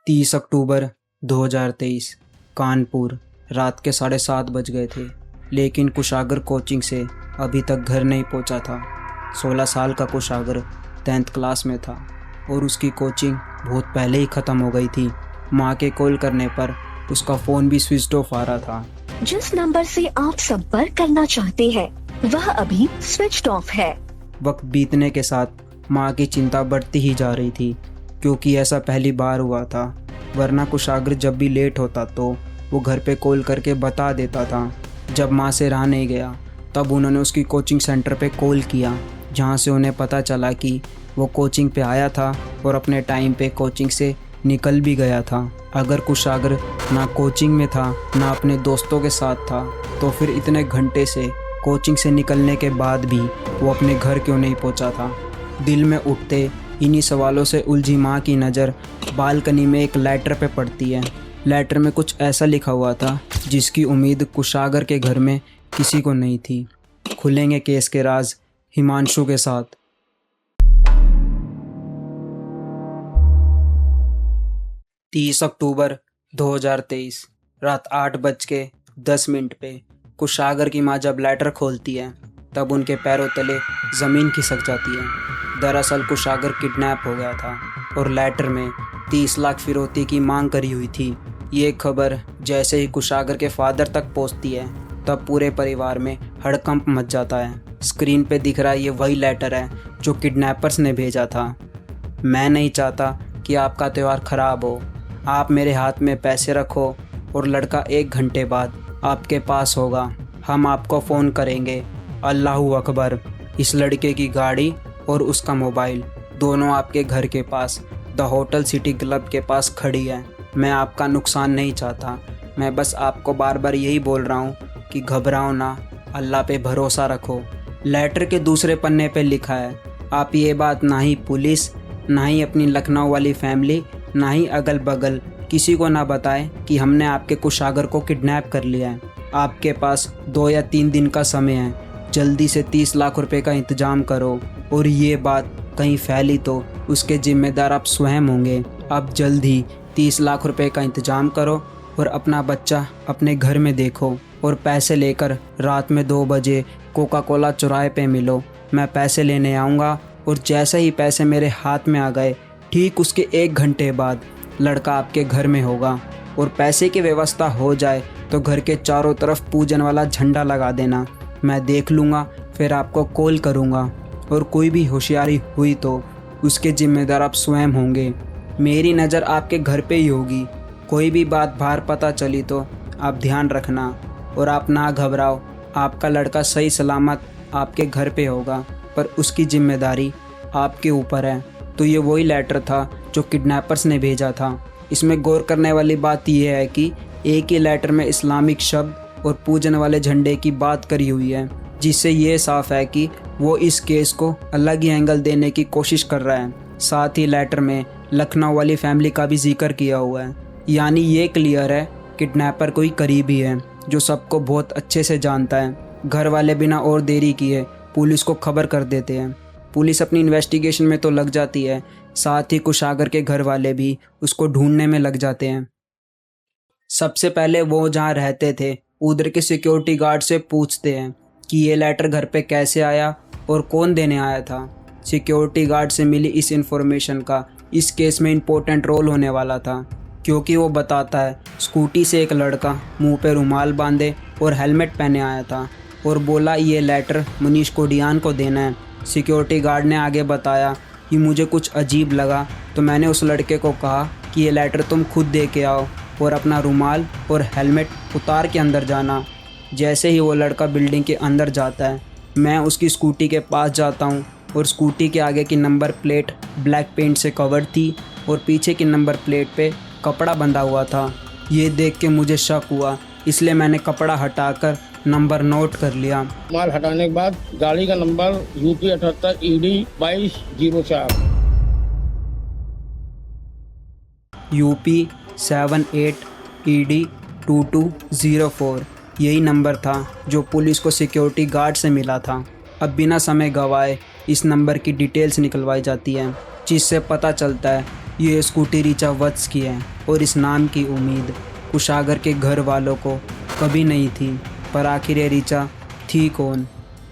30 अक्टूबर 2023 कानपुर। रात के 7:30 बज गए थे, लेकिन कुशागर कोचिंग से अभी तक घर नहीं पहुंचा था। 16 साल का कुशागर 10th क्लास में था और उसकी कोचिंग बहुत पहले ही ख़त्म हो गई थी। माँ के कॉल करने पर उसका फ़ोन भी स्विच ऑफ आ रहा था। जिस नंबर से आप संपर्क करना चाहते हैं वह अभी स्विच ऑफ है। वक्त बीतने के साथ माँ की चिंता बढ़ती ही जा रही थी, क्योंकि ऐसा पहली बार हुआ था। वरना कुशागर जब भी लेट होता तो वो घर पे कॉल करके बता देता था। जब माँ से रहा नहीं गया तब उन्होंने उसकी कोचिंग सेंटर पे कॉल किया, जहाँ से उन्हें पता चला कि वो कोचिंग पे आया था और अपने टाइम पे कोचिंग से निकल भी गया था। अगर कुशागर ना कोचिंग में था ना अपने दोस्तों के साथ था, तो फिर इतने घंटे से कोचिंग से निकलने के बाद भी वो अपने घर क्यों नहीं पहुंचा था। दिल में उठते इन्हीं सवालों से उलझी माँ की नज़र बालकनी में एक लेटर पे पड़ती है। लेटर में कुछ ऐसा लिखा हुआ था जिसकी उम्मीद कुशागर के घर में किसी को नहीं थी। खुलेंगे केस के राज हिमांशु के साथ। तीस अक्टूबर 2023 रात 8:10 पे कुशागर की माँ जब लेटर खोलती है तब उनके पैरों तले ज़मीन खिसक जाती है। दरअसल कुशागर किडनैप हो गया था और लेटर में 30 लाख फिरौती की मांग करी हुई थी। ये खबर जैसे ही कुशागर के फादर तक पहुंचती है तब पूरे परिवार में हड़कंप मच जाता है। स्क्रीन पे दिख रहा ये वही लेटर है जो किडनैपर्स ने भेजा था। मैं नहीं चाहता कि आपका त्यौहार ख़राब हो। आप मेरे हाथ में पैसे रखो और लड़का 1 घंटे बाद आपके पास होगा। हम आपको फ़ोन करेंगे। अल्लाहू अकबर। इस लड़के की गाड़ी और उसका मोबाइल दोनों आपके घर के पास द होटल सिटी क्लब के पास खड़ी है। मैं आपका नुकसान नहीं चाहता। मैं बस आपको बार बार यही बोल रहा हूँ कि घबराओ ना, अल्लाह पे भरोसा रखो। लेटर के दूसरे पन्ने पे लिखा है, आप ये बात ना ही पुलिस, ना ही अपनी लखनऊ वाली फैमिली, ना ही अगल बगल किसी को ना बताएं कि हमने आपके कुशागर को किडनैप कर लिया है। आपके पास 2 या 3 दिन का समय है। जल्दी से 30 लाख रुपए का इंतजाम करो, और ये बात कहीं फैली तो उसके जिम्मेदार आप स्वयं होंगे। आप जल्द ही 30 लाख रुपए का इंतजाम करो और अपना बच्चा अपने घर में देखो, और पैसे लेकर रात में 2 बजे कोका कोला चौराहे पे मिलो। मैं पैसे लेने आऊँगा, और जैसे ही पैसे मेरे हाथ में आ गए ठीक उसके 1 घंटे बाद लड़का आपके घर में होगा। और पैसे की व्यवस्था हो जाए तो घर के चारों तरफ पूजन वाला झंडा लगा देना। मैं देख लूँगा, फिर आपको कॉल करूँगा, और कोई भी होशियारी हुई तो उसके जिम्मेदार आप स्वयं होंगे। मेरी नज़र आपके घर पे ही होगी। कोई भी बात बाहर पता चली तो आप ध्यान रखना, और आप ना घबराओ। आपका लड़का सही सलामत आपके घर पे होगा, पर उसकी जिम्मेदारी आपके ऊपर है। तो ये वही लेटर था जो किडनैपर्स ने भेजा था। इसमें गौर करने वाली बात यह है कि एक ही लेटर में इस्लामिक शब्द और पूजन वाले झंडे की बात करी हुई है, जिससे ये साफ है कि वो इस केस को अलग ही एंगल देने की कोशिश कर रहा है। साथ ही लेटर में लखनऊ वाली फैमिली का भी जिक्र किया हुआ है। यानी ये क्लियर है किडनैपर कोई करीबी है जो सबको बहुत अच्छे से जानता है। घर वाले बिना और देरी किए पुलिस को खबर कर देते हैं। पुलिस अपनी इन्वेस्टिगेशन में तो लग जाती है, साथ ही कुशागर के घर वाले भी उसको ढूंढने में लग जाते हैं। सबसे पहले वो जहाँ रहते थे उधर के सिक्योरिटी गार्ड से पूछते हैं कि ये लेटर घर पे कैसे आया और कौन देने आया था। सिक्योरिटी गार्ड से मिली इस इन्फॉर्मेशन का इस केस में इम्पोर्टेंट रोल होने वाला था, क्योंकि वो बताता है स्कूटी से एक लड़का मुंह पे रुमाल बांधे और हेलमेट पहने आया था और बोला ये लेटर मनीष कोडियान को देना है। सिक्योरिटी गार्ड ने आगे बताया कि मुझे कुछ अजीब लगा, तो मैंने उस लड़के को कहा कि ये लेटर तुम खुद दे के आओ और अपना रुमाल और हेलमेट उतार के अंदर जाना। जैसे ही वो लड़का बिल्डिंग के अंदर जाता है, मैं उसकी स्कूटी के पास जाता हूँ, और स्कूटी के आगे की नंबर प्लेट ब्लैक पेंट से कवर्ड थी और पीछे की नंबर प्लेट पे कपड़ा बंधा हुआ था। ये देख के मुझे शक हुआ, इसलिए मैंने कपड़ा हटाकर नंबर नोट कर लिया। माल हटाने के बाद गाड़ी का number UP 78 ED 2204 UP 78 ED 2204 यही नंबर था जो पुलिस को सिक्योरिटी गार्ड से मिला था। अब बिना समय गवाए इस नंबर की डिटेल्स निकलवाई जाती हैं, जिससे पता चलता है ये स्कूटी रीचा वत्स की है और इस नाम की उम्मीद कुशागर के घर वालों को कभी नहीं थी। पर आखिर ये रीचा थी कौन?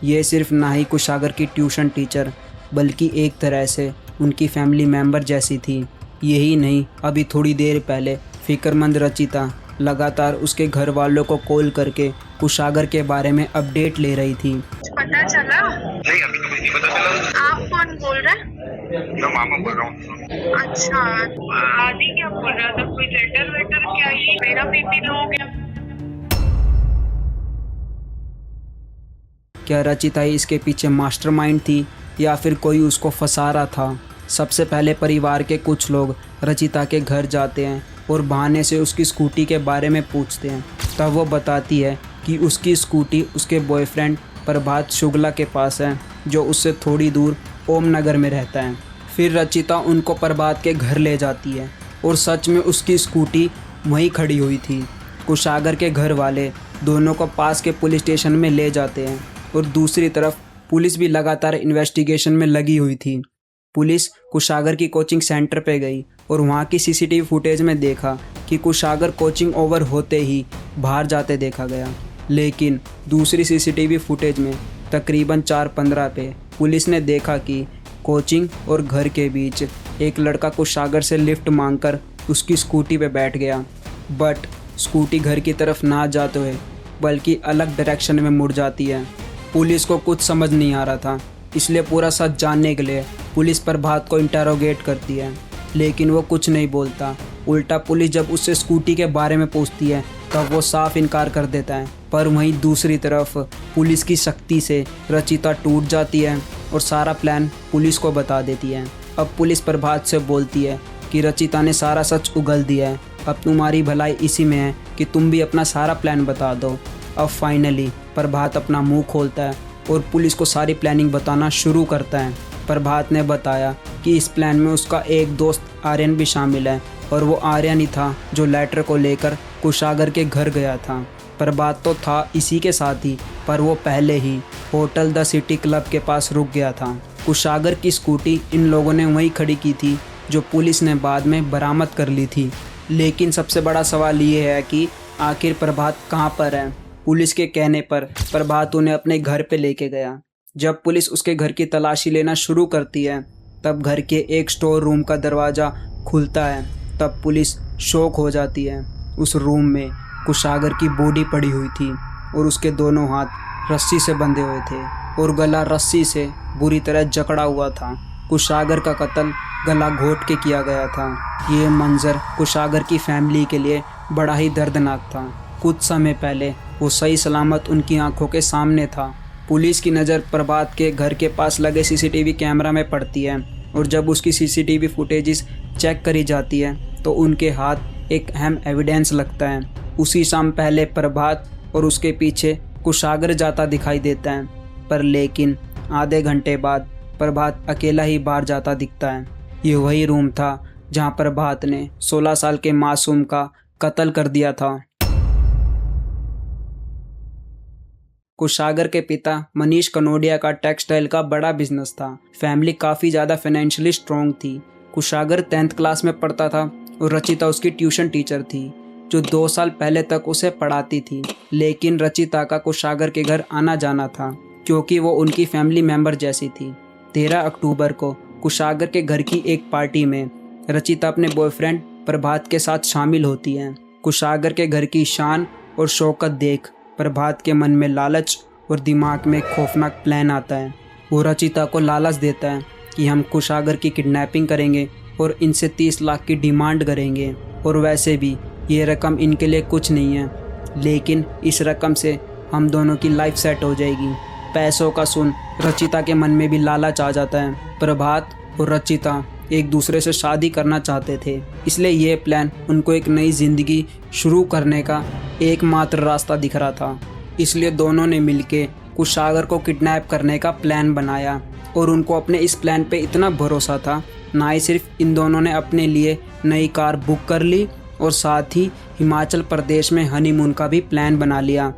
ये सिर्फ ना ही कुशागर की ट्यूशन टीचर बल्कि एक तरह से उनकी फैमिली मेंबर जैसी थी। यही नहीं, अभी थोड़ी देर पहले फिक्रमंद रचिता लगातार उसके घर वालों को कॉल करके कुशागर के बारे में अपडेट ले रही थी। पता चला? नहीं, अभी तो कुछ नहीं पता चला। आप कौन बोल रहे हैं? मैं मामा बोल रहा हूँ। अच्छा, आदि क्या बोल रहा था? कोई लेटर वेटर क्या? ये मेरा बीपी लो हो गया। क्या रचिता ही इसके पीछे मास्टरमाइंड थी या फिर कोई उसको फंसा रहा था? सबसे पहले परिवार के कुछ लोग रचिता के घर जाते हैं और बहाने से उसकी स्कूटी के बारे में पूछते हैं। तब वो बताती है कि उसकी स्कूटी उसके बॉयफ्रेंड प्रभात शुक्ला के पास है, जो उससे थोड़ी दूर ओम नगर में रहता है। फिर रचिता उनको प्रभात के घर ले जाती है और सच में उसकी स्कूटी वहीं खड़ी हुई थी। कुशागर के घर वाले दोनों को पास के पुलिस स्टेशन में ले जाते हैं और दूसरी तरफ पुलिस भी लगातार इन्वेस्टिगेशन में लगी हुई थी। पुलिस कुशागर की कोचिंग सेंटर पे गई और वहाँ की सीसीटीवी फुटेज में देखा कि कुशागर कोचिंग ओवर होते ही बाहर जाते देखा गया। लेकिन दूसरी सीसीटीवी फुटेज में तकरीबन 4:15 पे पुलिस ने देखा कि कोचिंग और घर के बीच एक लड़का कुशागर से लिफ्ट मांगकर उसकी स्कूटी पे बैठ गया। बट स्कूटी घर की तरफ ना जाते हुए बल्कि अलग डायरेक्शन में मुड़ जाती है। पुलिस को कुछ समझ नहीं आ रहा था, इसलिए पूरा सच जानने के लिए पुलिस प्रभात को इंटरोगेट करती है, लेकिन वो कुछ नहीं बोलता। उल्टा पुलिस जब उससे स्कूटी के बारे में पूछती है तब वो साफ इनकार कर देता है। पर वहीं दूसरी तरफ पुलिस की सख्ती से रचिता टूट जाती है और सारा प्लान पुलिस को बता देती है। अब पुलिस प्रभात से बोलती है कि रचिता ने सारा सच उगल दिया है, अब तुम्हारी भलाई इसी में है कि तुम भी अपना सारा प्लान बता दो। अब फाइनली प्रभात अपना मुंह खोलता है और पुलिस को सारी प्लानिंग बताना शुरू करता है। प्रभात ने बताया कि इस प्लान में उसका एक दोस्त आर्यन भी शामिल है और वो आर्यन ही था जो लेटर को लेकर कुशागर के घर गया था। प्रभात तो था इसी के साथ ही, पर वो पहले ही होटल द सिटी क्लब के पास रुक गया था। कुशागर की स्कूटी इन लोगों ने वहीं खड़ी की थी जो पुलिस ने बाद में बरामद कर ली थी। लेकिन सबसे बड़ा सवाल ये है कि आखिर प्रभात कहाँ पर है? पुलिस के कहने पर प्रभात उन्हें अपने घर पे लेके गया। जब पुलिस उसके घर की तलाशी लेना शुरू करती है तब घर के एक स्टोर रूम का दरवाज़ा खुलता है। तब पुलिस शॉक हो जाती है। उस रूम में कुशागर की बॉडी पड़ी हुई थी और उसके दोनों हाथ रस्सी से बंधे हुए थे और गला रस्सी से बुरी तरह जकड़ा हुआ था। कुशागर का कत्ल गला घोट के किया गया था। ये मंजर कुशागर की फैमिली के लिए बड़ा ही दर्दनाक था। कुछ समय पहले वो सही सलामत उनकी आंखों के सामने था। पुलिस की नज़र प्रभात के घर के पास लगे सीसीटीवी कैमरा में पड़ती है और जब उसकी सीसीटीवी फुटेजेस चेक करी जाती है तो उनके हाथ एक अहम एविडेंस लगता है। उसी शाम पहले प्रभात और उसके पीछे कुशागर जाता दिखाई देता है, पर लेकिन आधे घंटे बाद प्रभात अकेला ही बाहर जाता दिखता है। ये वही रूम था जहां प्रभात ने 16 साल के मासूम का कत्ल कर दिया था। कुशागर के पिता मनीष कनोडिया का टेक्सटाइल का बड़ा बिजनेस था। फैमिली काफ़ी ज़्यादा फाइनेंशियली स्ट्रॉन्ग थी। कुशागर 10th क्लास में पढ़ता था और रचिता उसकी ट्यूशन टीचर थी जो 2 साल पहले तक उसे पढ़ाती थी। लेकिन रचिता का कुशागर के घर आना जाना था क्योंकि वो उनकी फैमिली मेंबर जैसी थी। 13 अक्टूबर को कुशागर के घर की एक पार्टी में रचिता अपने बॉयफ्रेंड प्रभात के साथ शामिल होती है। कुशागर के घर की शान और शौकत देख प्रभात के मन में लालच और दिमाग में खौफनाक प्लान आता है। वो रचिता को लालच देता है कि हम कुशागर की किडनैपिंग करेंगे और इनसे 30 लाख की डिमांड करेंगे और वैसे भी ये रकम इनके लिए कुछ नहीं है, लेकिन इस रकम से हम दोनों की लाइफ सेट हो जाएगी। पैसों का सुन रचिता के मन में भी लालच आ जाता है। प्रभात और रचिता एक दूसरे से शादी करना चाहते थे, इसलिए ये प्लान उनको एक नई ज़िंदगी शुरू करने का एकमात्र रास्ता दिख रहा था। इसलिए दोनों ने मिलके कुशागर को किडनैप करने का प्लान बनाया और उनको अपने इस प्लान पे इतना भरोसा था, ना ही सिर्फ इन दोनों ने अपने लिए नई कार बुक कर ली और साथ ही हिमाचल प्रदेश में हनीमून का भी प्लान बना लिया।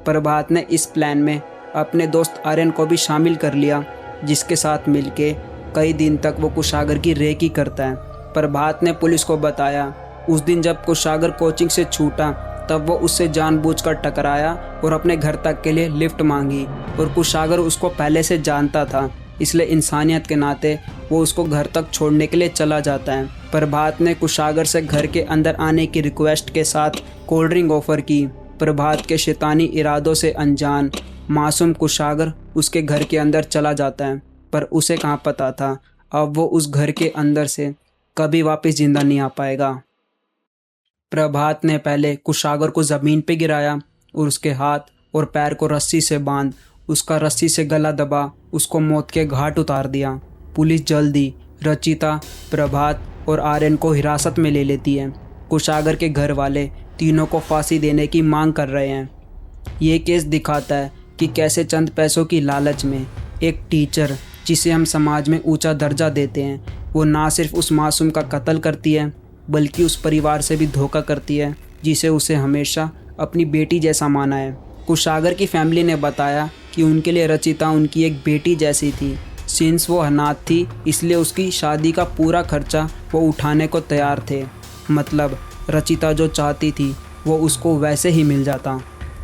प्रभात ने इस प्लान में अपने दोस्त आर्यन को भी शामिल कर लिया, जिसके साथ मिलके कई दिन तक वो कुशागर की रेकी करता है। प्रभात ने पुलिस को बताया उस दिन जब कुशागर कोचिंग से छूटा तब वो उससे जानबूझकर टकराया और अपने घर तक के लिए लिफ्ट मांगी, और कुशागर उसको पहले से जानता था, इसलिए इंसानियत के नाते वो उसको घर तक छोड़ने के लिए चला जाता है। प्रभात ने कुशागर से घर के अंदर आने की रिक्वेस्ट के साथ कोल्ड ड्रिंक ऑफर की। प्रभात के शैतानी इरादों से अनजान मासूम कुशागर उसके घर के अंदर चला जाता है, पर उसे कहाँ पता था अब वो उस घर के अंदर से कभी वापस जिंदा नहीं आ पाएगा। प्रभात ने पहले कुशागर को ज़मीन पे गिराया और उसके हाथ और पैर को रस्सी से बांध उसका रस्सी से गला दबा उसको मौत के घाट उतार दिया। पुलिस जल्दी रचिता, प्रभात और आर्यन को हिरासत में ले लेती है। कुशागर के घर वाले तीनों को फांसी देने की मांग कर रहे हैं। ये केस दिखाता है कि कैसे चंद पैसों की लालच में एक टीचर जिसे हम समाज में ऊंचा दर्जा देते हैं वो ना सिर्फ उस मासूम का कत्ल करती है बल्कि उस परिवार से भी धोखा करती है जिसे उसे हमेशा अपनी बेटी जैसा माना है। कुशागर की फैमिली ने बताया कि उनके लिए रचिता उनकी एक बेटी जैसी थी। सिंस वो अनाथ थी इसलिए उसकी शादी का पूरा खर्चा वो उठाने को तैयार थे। मतलब रचिता जो चाहती थी वो उसको वैसे ही मिल जाता,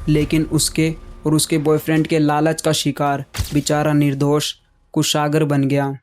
लेकिन उसके और उसके बॉयफ्रेंड के लालच का शिकार बेचारा निर्दोष कुशागर बन गया।